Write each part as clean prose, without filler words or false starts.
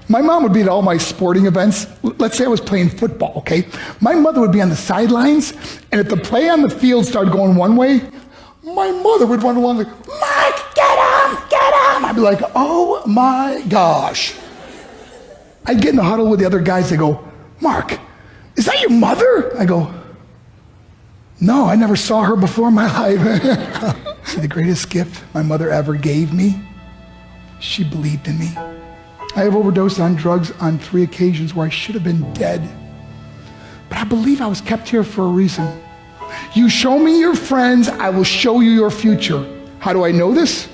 My mom would be at all my sporting events. Let's say I was playing football, okay? My mother would be on the sidelines, and if the play on the field started going one way, my mother would run along like, Mark, get him, get him. I'd be like, oh my gosh. I'd get in the huddle with the other guys. They go, Mark, is that your mother? I go, no, I never saw her before in my life. See, the greatest gift my mother ever gave me, she believed in me. I have overdosed on drugs on 3 occasions where I should have been dead. But I believe I was kept here for a reason. You show me your friends, I will show you your future. How do I know this?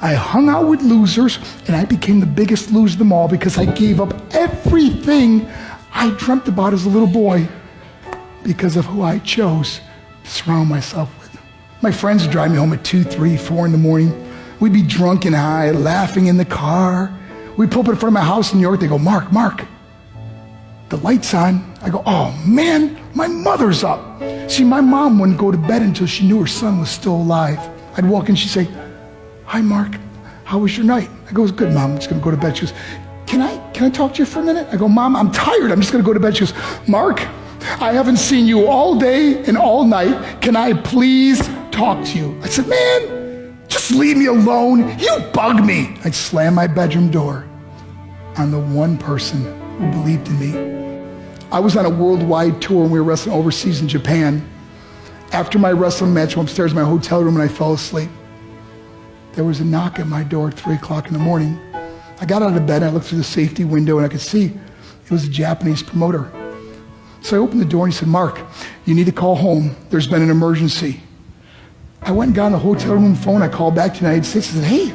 I hung out with losers, and I became the biggest loser of them all because I gave up everything I dreamt about as a little boy because of who I chose to surround myself with. My friends would drive me home at 2, 3, 4 in the morning. We'd be drunk and high, laughing in the car. We'd pull up in front of my house in New York. They go, Mark, the light's on. I go, oh man, my mother's up. See, my mom wouldn't go to bed until she knew her son was still alive. I'd walk in, she'd say, hi Mark, how was your night? I go, it was good, Mom, I'm just gonna go to bed. She goes, can I talk to you for a minute? I go, Mom, I'm tired, I'm just gonna go to bed. She goes, Mark, I haven't seen you all day and all night. Can I please talk to you? I said, man, just leave me alone. You bug me. I'd slam my bedroom door on the one person who believed in me. I was on a worldwide tour and we were wrestling overseas in Japan. After my wrestling match, I went upstairs in my hotel room and I fell asleep. There was a knock at my door at 3 o'clock in the morning. I got out of bed and I looked through the safety window and I could see it was a Japanese promoter. So I opened the door and he said, Mark, you need to call home. There's been an emergency. I went and got on the hotel room phone. I called back to the United States and said, hey,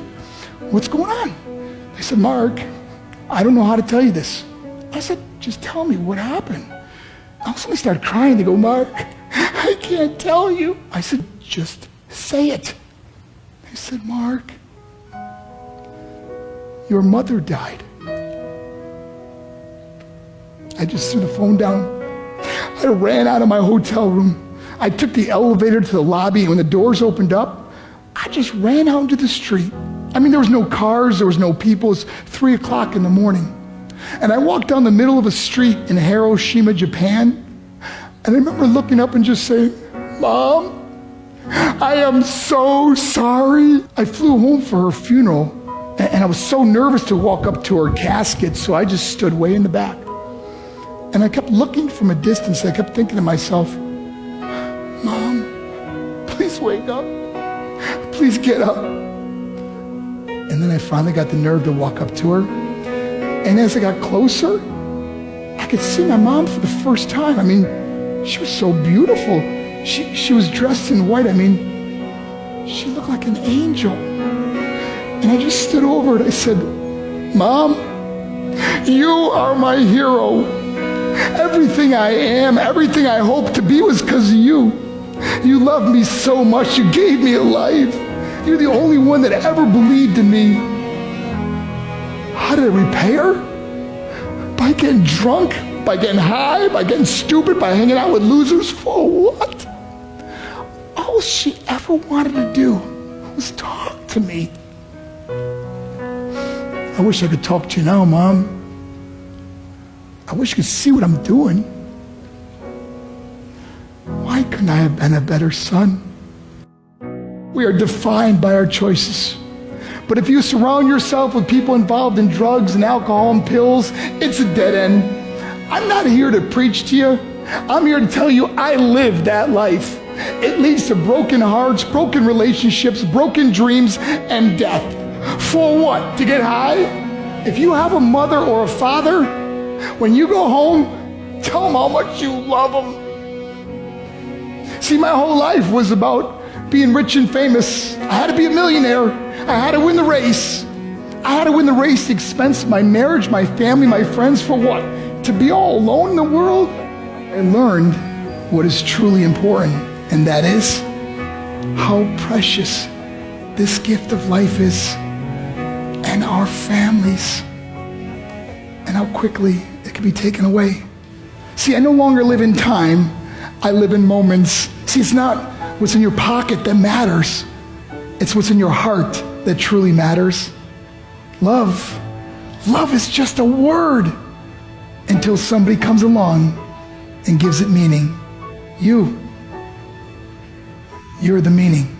what's going on? They said, Mark, I don't know how to tell you this. I said, just tell me what happened. All of a sudden I started crying. They go, Mark, I can't tell you. I said, just say it. They said, Mark, your mother died. I just threw the phone down. I ran out of my hotel room. I took the elevator to the lobby, and when the doors opened up, I just ran out into the street. I mean, there was no cars, there was no people. It's 3 o'clock in the morning. And I walked down the middle of a street in Hiroshima, Japan, and I remember looking up and just saying, Mom, I am so sorry. I flew home for her funeral, and I was so nervous to walk up to her casket, so I just stood way in the back. And I kept looking from a distance. I kept thinking to myself, Mom, please wake up. Please get up. And then I finally got the nerve to walk up to her. And as I got closer, I could see my mom for the first time. I mean, she was so beautiful. She was dressed in white. I mean, she looked like an angel. And I just stood over it. I said, Mom, you are my hero. Everything I am, everything I hope to be was because of you. You loved me so much. You gave me a life. You're the only one that ever believed in me. How did I repay her? By getting drunk, by getting high, by getting stupid, by hanging out with losers? For what? All she ever wanted to do was talk to me. I wish I could talk to you now, Mom. I wish you could see what I'm doing. Why couldn't I have been a better son? We are defined by our choices. But if you surround yourself with people involved in drugs and alcohol and pills, it's a dead end. I'm not here to preach to you. I'm here to tell you I lived that life. It leads to broken hearts, broken relationships, broken dreams, and death. For what? To get high? If you have a mother or a father, when you go home, tell them how much you love them. See, my whole life was about being rich and famous. I had to be a millionaire. I had to win the race. I had to win the race at the expense of my marriage, my family, my friends. For what? To be all alone in the world? I learned what is truly important, and that is how precious this gift of life is, and our families, and how quickly it can be taken away. See, I no longer live in time. I live in moments. See, it's not what's in your pocket that matters. It's what's in your heart that truly matters. Love Love is just a word until somebody comes along and gives it meaning. You're the meaning.